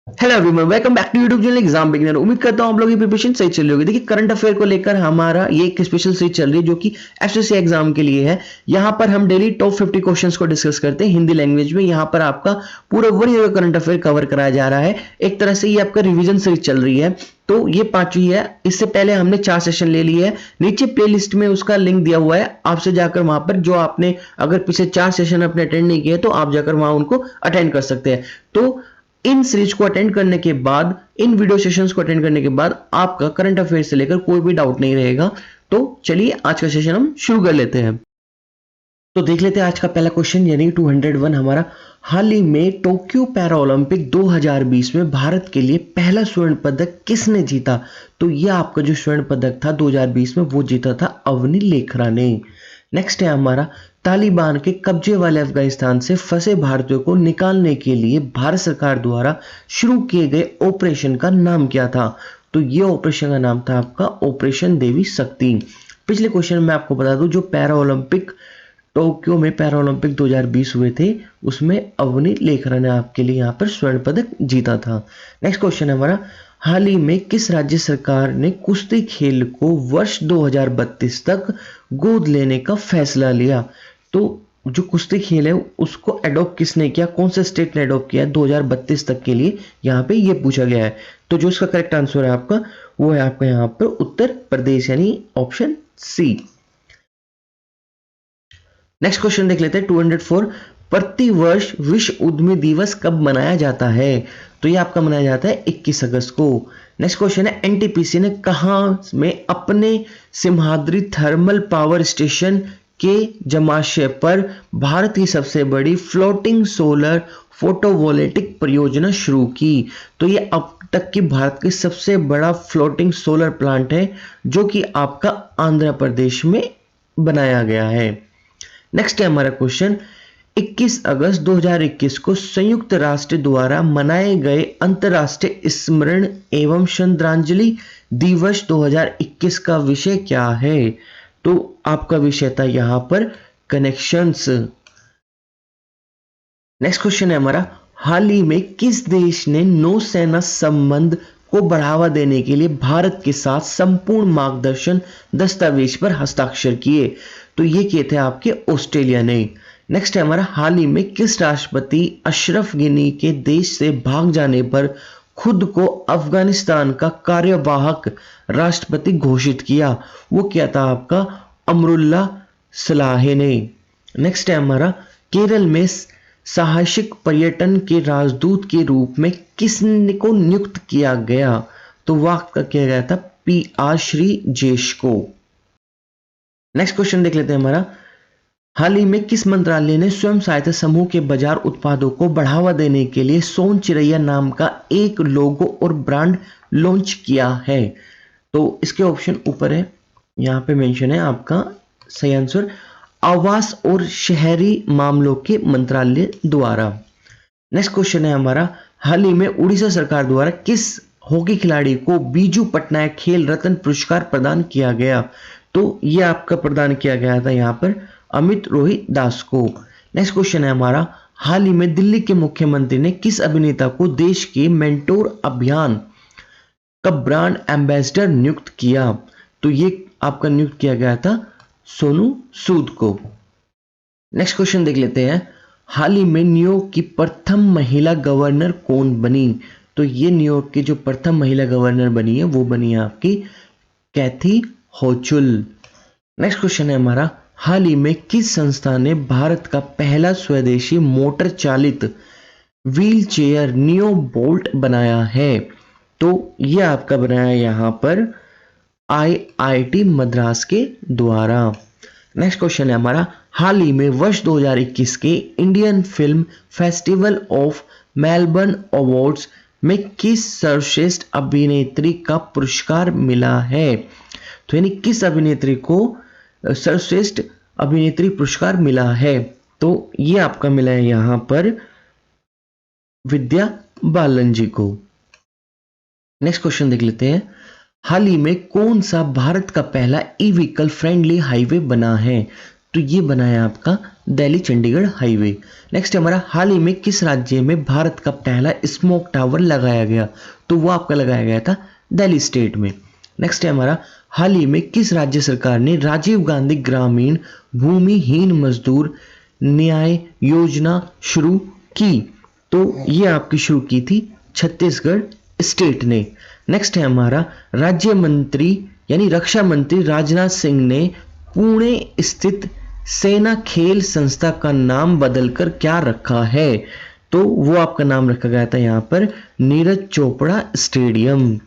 Hello everyone, welcome back to YouTube channel exam beginner. उम्मीद करता हूं आप लोगों की प्रिपरेशन सही चल रही होगी। देखिए, करंट अफेयर को लेकर हमारा ये एक स्पेशल सीरीज चल रही है जो कि एसएससी एग्जाम के लिए है। यहाँ पर हम डेली टॉप 50 क्वेश्चंस को डिस्कस करते हैं हिंदी लैंग्वेज में। यहाँ पर आपका पूरा 1 ईयर का करंट अफेयर कवर कराया जा रहा है। एक तरह से ये आपका रिवीजन सीरीज चल रही है। तो ये पांचवी है। इससे पहले हमने 4 सेशन ले लिए है। नीचे प्लेलिस्ट में उसका लिंक दिया हुआ है, आपसे जाकर वहां पर जो आपने अगर पिछले 4 सेशन अपने अटेंड नहीं किए तो आप जाकर वहां उनको अटेंड कर सकते हैं। तो इन सीरीज को अटेंड करने के बाद, इन वीडियो सेशंस को अटेंड करने के बाद आपका करंट अफेयर से लेकर कोई भी डाउट नहीं रहेगा। तो चलिए आज का सेशन हम शुरू कर लेते हैं। तो देख लेते हैं आज का पहला क्वेश्चन, यानी 201 हमारा। हाल ही में टोक्यो पैरा ओलंपिक 2020 में भारत के लिए पहला स्वर्ण पदक किसने जीता? तो यह आपका जो स्वर्ण पदक था 2020 में वो जीता था अवनी लेखरा ने। नेक्स्ट है हमारा, तालिबान के कब्जे वाले अफगानिस्तान से फंसे भारतीयों को निकालने के लिए भारत सरकार द्वारा शुरू किए गए ऑपरेशन का नाम क्या था? तो ये ऑपरेशन का नाम था आपका ऑपरेशन देवी शक्ति। पिछले क्वेश्चन में आपको बता दूं, जो पैरा ओलंपिक टोक्यो में पैरा ओलंपिक 2020 हुए थे उसमें अवनी लेखरा ने आपके लिए यहाँ पर स्वर्ण पदक जीता था। नेक्स्ट क्वेश्चन है हमारा, हाल ही में किस राज्य सरकार ने कुश्ती खेल को वर्ष 2032 तक गोद लेने का फैसला लिया? तो जो कुश्ती खेल है उसको अडॉप्ट किसने किया, कौन से स्टेट ने अडॉप्ट किया 2032 तक के लिए, यहाँ पे ये पूछा गया है। तो जो इसका करेक्ट आंसर है आपका वो है आपका यहाँ पर उत्तर प्रदेश, यानी ऑप्शन सी। नेक्स्ट क्वेश्चन देख लेते हैं 204। प्रति वर्ष विश्व उद्यमी दिवस कब मनाया जाता है? तो ये आपका मनाया जाता है 21 अगस्त को। नेक्स्ट क्वेश्चन है, एनटीपीसी ने कहां में अपने सिम्हाद्री थर्मल पावर स्टेशन के जमाशय पर भारत की सबसे बड़ी फ्लोटिंग सोलर फोटोवोल्टिक परियोजना शुरू की? तो ये अब तक की भारत की सबसे बड़ा फ्लोटिंग सोलर प्लांट है जो कि आपका आंध्र प्रदेश में बनाया गया है। नेक्स्ट है हमारा क्वेश्चन, 21 अगस्त 2021 को संयुक्त राष्ट्र द्वारा मनाए गए अंतरराष्ट्रीय स्मरण एवं श्रद्धांजलि दिवस 2021 का विषय क्या है? तो आपका विषय था यहां पर कनेक्शंस। नेक्स्ट क्वेश्चन है हमारा, हाल ही में किस देश ने नौसेना संबंध को बढ़ावा देने के लिए भारत के साथ संपूर्ण मार्गदर्शन दस्तावेज पर हस्ताक्षर किए? तो ये किए थे आपके ऑस्ट्रेलिया ने। नेक्स्ट है हमारा, हाल ही में किस राष्ट्रपति अशरफ गनी के देश से भाग जाने पर खुद को अफगानिस्तान का कार्यवाहक राष्ट्रपति घोषित किया? वो क्या था आपका अमरुल्ला सलाहे ने। नेक्स्ट है हमारा, केरल में साहसिक पर्यटन के राजदूत के रूप में किसने को नियुक्त किया गया? तो वह किया गया था PR श्रीजेश को। नेक्स्ट क्वेश्चन देख लेते हैं हमारा, हाल ही में किस मंत्रालय ने स्वयं सहायता समूह के बाजार उत्पादों को बढ़ावा देने के लिए सोन चिरैया नाम का एक लोगो और ब्रांड लॉन्च किया है? तो इसके ऑप्शन ऊपर है, यहाँ पे मेंशन है आपका सही आंसर आवास और शहरी मामलों के मंत्रालय द्वारा। नेक्स्ट क्वेश्चन है हमारा, हाल ही में उड़ीसा सरकार द्वारा किस हॉकी खिलाड़ी को बीजू पटनायक खेल रत्न पुरस्कार प्रदान किया गया? तो यह आपका प्रदान किया गया था यहाँ पर अमित रोहित दास को। नेक्स्ट क्वेश्चन है हमारा, हाल ही में दिल्ली के मुख्यमंत्री ने किस अभिनेता को देश के मेंटोर अभियान का ब्रांड एम्बेसडर नियुक्त किया? तो ये आपका नियुक्त किया गया था सोनू सूद को। नेक्स्ट क्वेश्चन देख लेते हैं, हाल ही में न्यूयॉर्क की प्रथम महिला गवर्नर कौन बनी? तो ये न्यूयॉर्क की जो प्रथम महिला गवर्नर बनी है वो बनी है आपकी कैथी होचुल। नेक्स्ट क्वेश्चन है हमारा, हाल ही में किस संस्था ने भारत का पहला स्वदेशी मोटर चालित व्हील चेयर नियो बोल्ट बनाया है? तो यह आपका बनाया यहां पर IIT मद्रास के द्वारा। नेक्स्ट क्वेश्चन है हमारा, हाल ही में वर्ष 2021 के Indian film festival of Melbourne awards में किस सर्वश्रेष्ठ अभिनेत्री का पुरस्कार मिला है? तो यानी किस अभिनेत्री को सर्वश्रेष्ठ अभिनेत्री पुरस्कार मिला है? तो ये आपका मिला है यहां पर विद्या बालन जी को। नेक्स्ट क्वेश्चन देख लेते हैं, हाल ही में कौन सा भारत का पहला ई व्हीकल फ्रेंडली हाईवे बना है? तो ये बना है आपका दिल्ली चंडीगढ़ हाईवे। नेक्स्ट है हमारा, हाल ही में किस राज्य में भारत का पहला स्मोक टावर लगाया गया? तो वो आपका लगाया गया था दिल्ली स्टेट में। नेक्स्ट है हमारा, हाल ही में किस राज्य सरकार ने राजीव गांधी ग्रामीण भूमिहीन मजदूर न्याय योजना शुरू की? तो ये आपकी शुरू की थी छत्तीसगढ़ स्टेट ने। नेक्स्ट है हमारा, राज्य मंत्री यानी रक्षा मंत्री राजनाथ सिंह ने पुणे स्थित सेना खेल संस्था का नाम बदलकर क्या रखा है? तो वो आपका नाम रखा गया था यहाँ पर नीरज चोपड़ा स्टेडियम।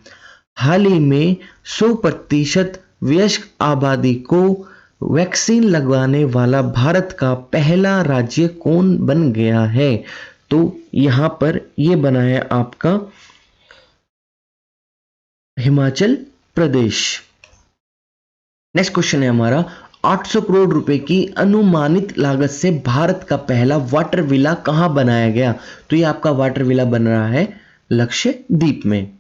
हाल ही में 100% वयस्क आबादी को वैक्सीन लगवाने वाला भारत का पहला राज्य कौन बन गया है? तो यहां पर ये बना है आपका हिमाचल प्रदेश। नेक्स्ट क्वेश्चन है हमारा, 800 करोड़ रुपए की अनुमानित लागत से भारत का पहला वाटर विला कहां बनाया गया? तो ये आपका वाटर विला बन रहा है लक्षद्वीप में।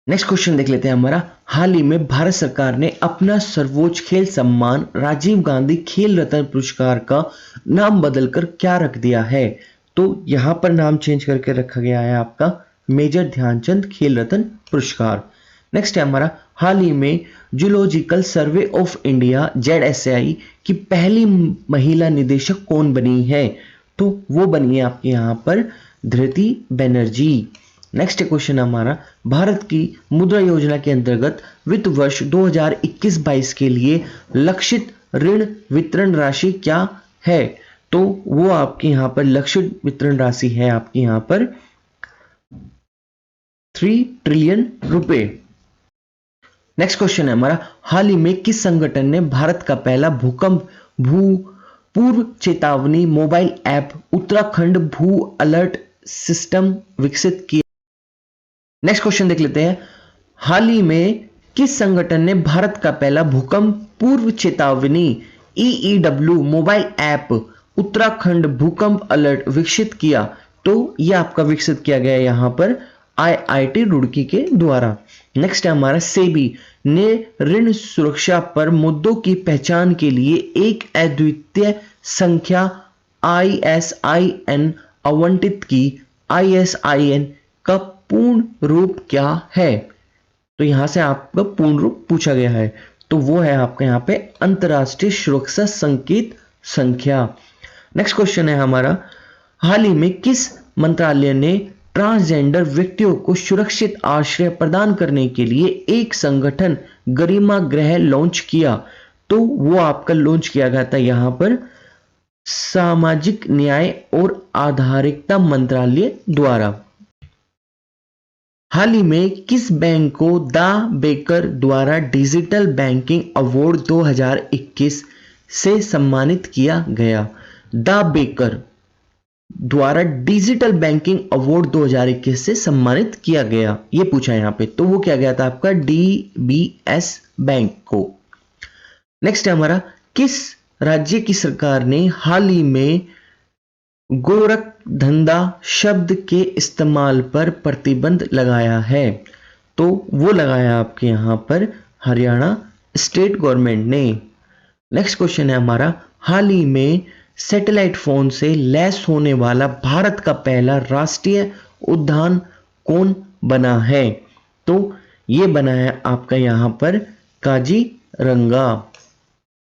नेक्स्ट क्वेश्चन देख लेते हैं हमारा, हाल ही में भारत सरकार ने अपना सर्वोच्च खेल सम्मान राजीव गांधी खेल रत्न पुरस्कार का नाम बदलकर क्या रख दिया है? तो यहां पर नाम चेंज करके रखा गया है आपका मेजर ध्यानचंद खेल रत्न पुरस्कार। नेक्स्ट है हमारा, हाल ही में zoological survey of India ZSI की पहली महिला निदेशक कौन बनी है? तो वो बनी है आपके यहां पर धृति बनर्जी। नेक्स्ट क्वेश्चन हमारा, भारत की मुद्रा योजना के अंतर्गत वित्त वर्ष 2021-22 के लिए लक्षित ऋण वितरण राशि क्या है? तो वो आपके यहां पर लक्षित वितरण राशि है आपके यहां पर 3 ट्रिलियन रुपए। नेक्स्ट क्वेश्चन है हमारा, हाल ही में किस संगठन ने भारत का पहला भूकंप पूर्व चेतावनी मोबाइल ऐप उत्तराखंड भू अलर्ट सिस्टम विकसित किया? नेक्स्ट क्वेश्चन देख लेते हैं, हाल ही में किस संगठन ने भारत का पहला भूकंप पूर्व चेतावनी EEW मोबाइल ऐप उत्तराखंड भूकंप अलर्ट विकसित किया? तो यह आपका विकसित किया गया यहां पर IIT रुड़की के द्वारा। नेक्स्ट है हमारा, सेबी ने ऋण सुरक्षा पर मुद्दों की पहचान के लिए एक अद्वितीय संख्या ISIN आवंटित की। ISIN का पूर्ण रूप क्या है? तो यहां से आपका पूर्ण रूप पूछा गया है, तो वो है आपका यहां पे अंतरराष्ट्रीय सुरक्षा संकेत संख्या। नेक्स्ट क्वेश्चन है हमारा, हाल ही में किस मंत्रालय ने ट्रांसजेंडर व्यक्तियों को सुरक्षित आश्रय प्रदान करने के लिए एक संगठन गरिमा गृह लॉन्च किया? तो वो आपका लॉन्च किया गया था यहां पर सामाजिक न्याय और आधारिकता मंत्रालय द्वारा। हाल ही में किस बैंक को द बेकर द्वारा डिजिटल बैंकिंग अवार्ड 2021 से सम्मानित किया गया? द बेकर द्वारा डिजिटल बैंकिंग अवार्ड 2021 से सम्मानित किया गया, ये पूछा यहां पे, तो वो क्या गया था आपका DBS बैंक को। नेक्स्ट है हमारा, किस राज्य की सरकार ने हाल ही में गोरख धंधा शब्द के इस्तेमाल पर प्रतिबंध लगाया है? तो वो लगाया आपके यहां पर हरियाणा स्टेट गवर्नमेंट ने। नेक्स्ट क्वेश्चन है हमारा, हाल ही में सैटेलाइट फोन से लैस होने वाला भारत का पहला राष्ट्रीय उद्यान कौन बना है? तो ये बना है आपका यहां पर काजीरंगा।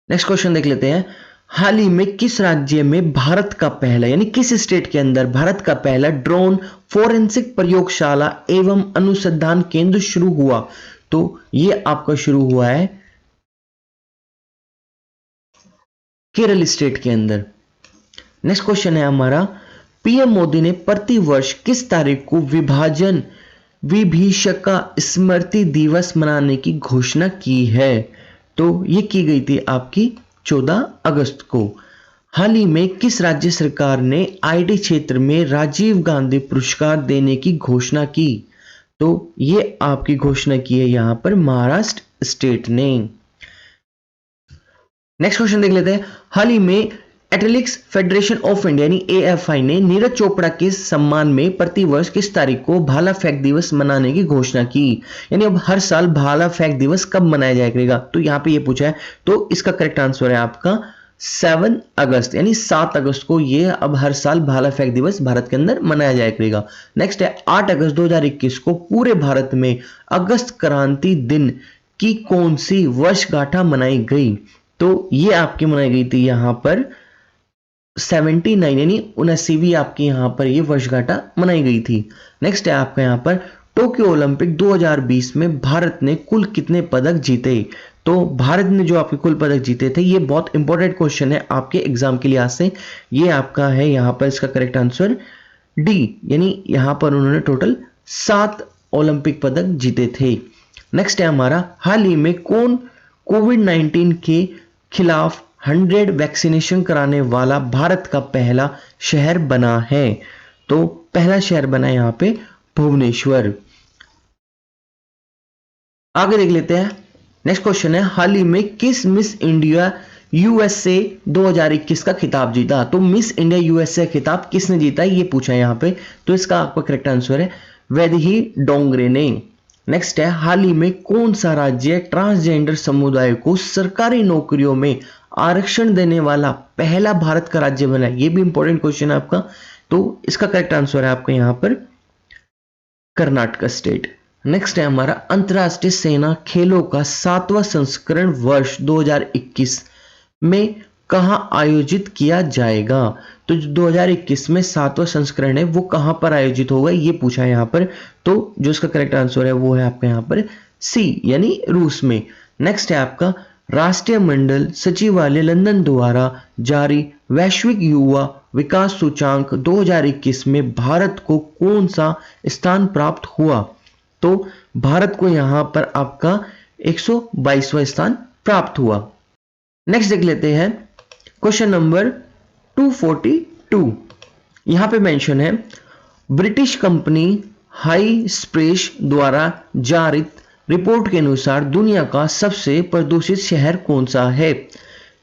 नेक्स्ट क्वेश्चन देख लेते हैं, हाल ही में किस राज्य में भारत का पहला यानी किस स्टेट के अंदर भारत का पहला ड्रोन फोरेंसिक प्रयोगशाला एवं अनुसंधान केंद्र शुरू हुआ? तो ये आपका शुरू हुआ है केरल स्टेट के अंदर। नेक्स्ट क्वेश्चन है हमारा, पीएम मोदी ने प्रति वर्ष किस तारीख को विभाजन विभीषका स्मृति दिवस मनाने की घोषणा की है? तो ये की गई थी आपकी 14 अगस्त को। हाल ही में किस राज्य सरकार ने IT क्षेत्र में राजीव गांधी पुरस्कार देने की घोषणा की? तो ये आपकी घोषणा की है यहां पर महाराष्ट्र स्टेट ने। नेक्स्ट क्वेश्चन देख लेते हैं, हाल ही में एथलेटिक्स फेडरेशन ऑफ इंडिया यानी AFI ने नीरज चोपड़ा के सम्मान में प्रतिवर्ष किस तारीख को भाला फेंक दिवस मनाने की घोषणा की? यानी अब हर साल भाला फेंक दिवस कब मनाया जाएगा, तो यहां पे ये पूछा है, तो इसका करेक्ट आंसर है आपका 7 अगस्त यानी 7 अगस्त को ये अब हर साल भाला फेंक दिवस भारत के अंदर मनाया जाया करेगा। नेक्स्ट है 8 अगस्त 2021 को पूरे भारत में अगस्त क्रांति दिन की कौन सी वर्षगांठ मनाई गई? तो ये आपकी मनाई गई थी यहाँ पर 79 यानी 79वीं आपकी यहाँ पर ये वर्षगांठ मनाई गई थी। नेक्स्ट है आपका यहाँ पर टोक्यो ओलंपिक 2020 में भारत ने कुल कितने पदक जीते? तो भारत ने जो आपके कुल पदक जीते थे, ये बहुत इंपॉर्टेंट क्वेश्चन है आपके एग्जाम के लिहाज से। ये आपका है यहाँ पर इसका करेक्ट आंसर डी, यानी यहाँ पर उन्होंने टोटल 7 ओलंपिक पदक जीते थे। नेक्स्ट है हमारा हाल ही में कौन कोविड-19 के खिलाफ 100 वैक्सीनेशन कराने वाला भारत का पहला शहर बना है? तो पहला शहर बना है यहाँ पे भुवनेश्वर। आगे देख लेते हैं। नेक्स्ट क्वेश्चन है हाल ही में किस मिस इंडिया यूएसए 2021 का खिताब जीता? तो मिस इंडिया यूएसए खिताब किसने जीता ये पूछा है यहाँ पे। तो इसका आपका करेक्ट आंसर है वैदेही डोंगरे ने। नेक्स्ट है हाल ही में कौन सा राज्य ट्रांसजेंडर समुदाय को सरकारी नौकरियों में आरक्षण देने वाला पहला भारत का राज्य बना? ये भी इंपॉर्टेंट क्वेश्चन है आपका। तो इसका करेक्ट आंसर है आपका यहाँ पर कर्नाटक स्टेट। नेक्स्ट है हमारा अंतरराष्ट्रीय सेना खेलों का 7वां संस्करण वर्ष 2021 में कहां आयोजित किया जाएगा? तो जो 2021 में 7वां संस्करण है वो कहां पर आयोजित होगा ये पूछा है यहाँ पर। तो जो इसका करेक्ट आंसर है वो है आपका यहाँ पर सी, यानी रूस में। नेक्स्ट है आपका राष्ट्रीय मंडल सचिवालय लंदन द्वारा जारी वैश्विक युवा विकास सूचांक 2021 में भारत को कौन सा स्थान प्राप्त हुआ? तो भारत को यहां पर आपका 122वां स्थान प्राप्त हुआ। नेक्स्ट देख लेते हैं क्वेश्चन नंबर 242। यहां पे मेंशन है ब्रिटिश कंपनी हाई स्प्रेश द्वारा जारी रिपोर्ट के अनुसार दुनिया का सबसे प्रदूषित शहर कौन सा है?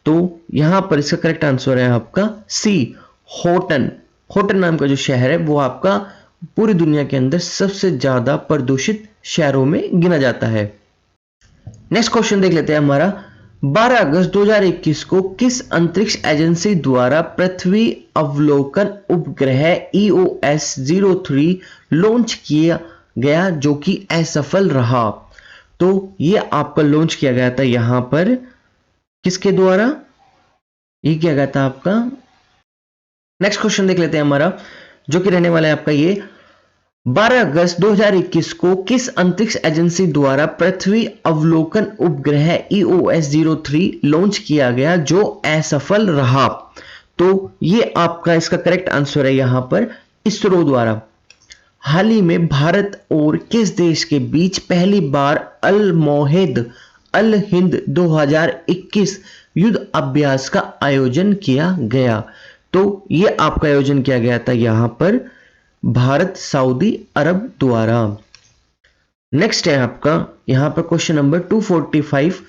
तो यहां पर इसका करेक्ट आंसर है आपका सी, होटन। होटन नाम का जो शहर है वो आपका पूरी दुनिया के अंदर सबसे ज्यादा प्रदूषित शहरों में गिना जाता है। नेक्स्ट क्वेश्चन देख लेते हैं हमारा 12 अगस्त 2021 को किस अंतरिक्ष एजेंसी द्वारा पृथ्वी अवलोकन उपग्रह EOS-03 लॉन्च किया गया जो कि असफल रहा? तो ये आपका लॉन्च किया गया था यहां पर किसके द्वारा? ये किया गया था आपका। नेक्स्ट क्वेश्चन देख लेते हैं हमारा जो कि रहने वाला है आपका ये 12 अगस्त 2021 को किस अंतरिक्ष एजेंसी द्वारा पृथ्वी अवलोकन उपग्रह EOS-03 लॉन्च किया गया जो असफल रहा? तो ये आपका इसका करेक्ट आंसर है यहां पर इसरो द्वारा। हाल ही में भारत और किस देश के बीच पहली बार अल मोहिद अल हिंद 2021 युद्ध अभ्यास का आयोजन किया गया? तो ये आपका आयोजन किया गया था यहां पर भारत सऊदी अरब द्वारा। नेक्स्ट है आपका यहां पर क्वेश्चन नंबर 245।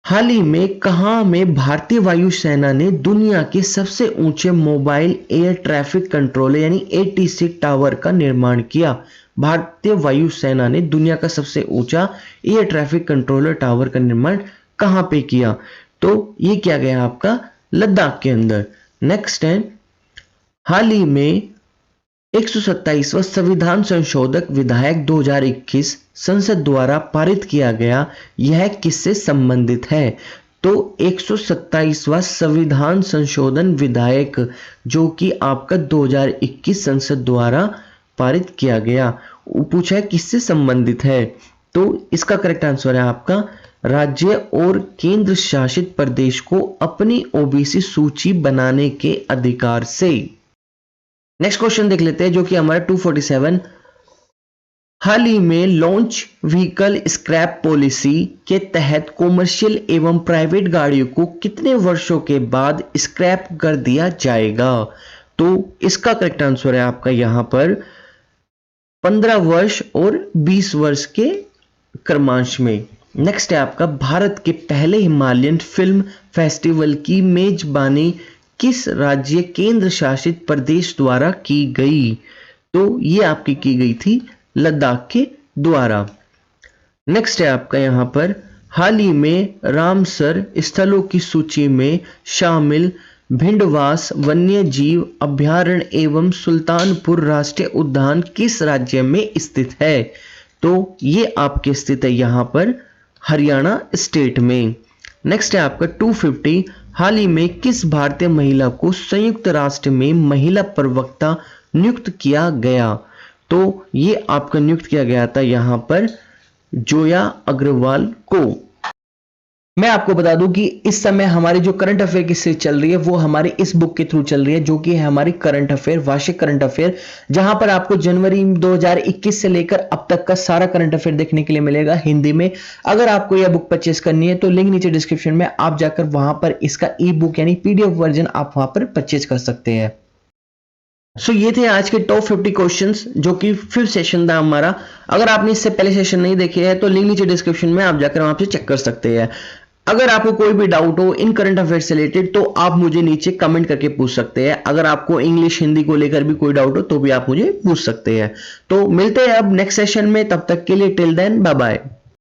हाल ही में कहां में भारतीय वायुसेना ने दुनिया के सबसे ऊंचे मोबाइल एयर ट्रैफिक कंट्रोलर यानी ATC टावर का निर्माण किया? भारतीय वायुसेना ने दुनिया का सबसे ऊंचा एयर ट्रैफिक कंट्रोलर टावर का निर्माण कहां पे किया? तो ये किया गया आपका लद्दाख के अंदर। नेक्स्ट है हाल ही में 127वां संविधान संशोधक विधेयक 2021 संसद द्वारा पारित किया गया, यह किससे संबंधित है? तो 127वां संविधान संशोधन विधेयक जो कि आपका 2021 संसद द्वारा पारित किया गया, पूछा है किससे संबंधित है? तो इसका करेक्ट आंसर है आपका राज्य और केंद्र शासित प्रदेश को अपनी OBC सूची बनाने के अधिकार से। नेक्स्ट क्वेश्चन देख लेते हैं जो कि हमारा 247। हाल ही में लॉन्च व्हीकल स्क्रैप पॉलिसी के तहत कॉमर्शियल एवं प्राइवेट गाड़ियों को कितने वर्षों के बाद स्क्रैप कर दिया जाएगा? तो इसका करेक्ट आंसर है आपका यहां पर 15 वर्ष और 20 वर्ष के क्रमांश में। नेक्स्ट है आपका भारत के पहले हिमालयन फिल्म फेस्टिवल की मेजबानी किस राज्य केंद्र शासित प्रदेश द्वारा की गई? तो ये आपकी की गई थी लद्दाख के द्वारा। नेक्स्ट है आपका यहां पर हाल ही में रामसर स्थलों की सूची में शामिल भिंडवास वन्य जीव अभयारण्य एवं सुल्तानपुर राष्ट्रीय उद्यान किस राज्य में स्थित है? तो ये आपके स्थित है यहाँ पर हरियाणा स्टेट में। नेक्स्ट है आपका 250, हाल ही में किस भारतीय महिला को संयुक्त राष्ट्र में महिला प्रवक्ता नियुक्त किया गया? तो ये आपका नियुक्त किया गया था यहाँ पर जोया अग्रवाल को। मैं आपको बता दूं कि इस समय हमारी जो करंट अफेयर की सीरीज चल रही है वो हमारी इस बुक के थ्रू चल रही है, जो कि है हमारी करंट अफेयर, वार्षिक करंट अफेयर, जहां पर आपको जनवरी 2021 से लेकर अब तक का सारा करंट अफेयर देखने के लिए मिलेगा हिंदी में। अगर आपको यह बुक परचेस करनी है तो लिंक नीचे डिस्क्रिप्शन में आप जाकर वहां पर इसका ई बुक यानी पीडीएफ वर्जन आप वहां पर परचेज कर सकते हैं। सो ये थे आज के टॉप 50 क्वेश्चंस जो कि 5th सेशन था हमारा। अगर आपने इससे पहले सेशन नहीं देखे हैं तो लिंक नीचे डिस्क्रिप्शन में आप जाकर वहां से चेक कर सकते हैं। अगर आपको कोई भी डाउट हो इन करंट अफेयर से रिलेटेड तो आप मुझे नीचे कमेंट करके पूछ सकते हैं। अगर आपको इंग्लिश हिंदी को लेकर भी कोई डाउट हो तो भी आप मुझे पूछ सकते हैं। तो मिलते हैं अब नेक्स्ट सेशन में, तब तक के लिए टिल देन बाय बाय।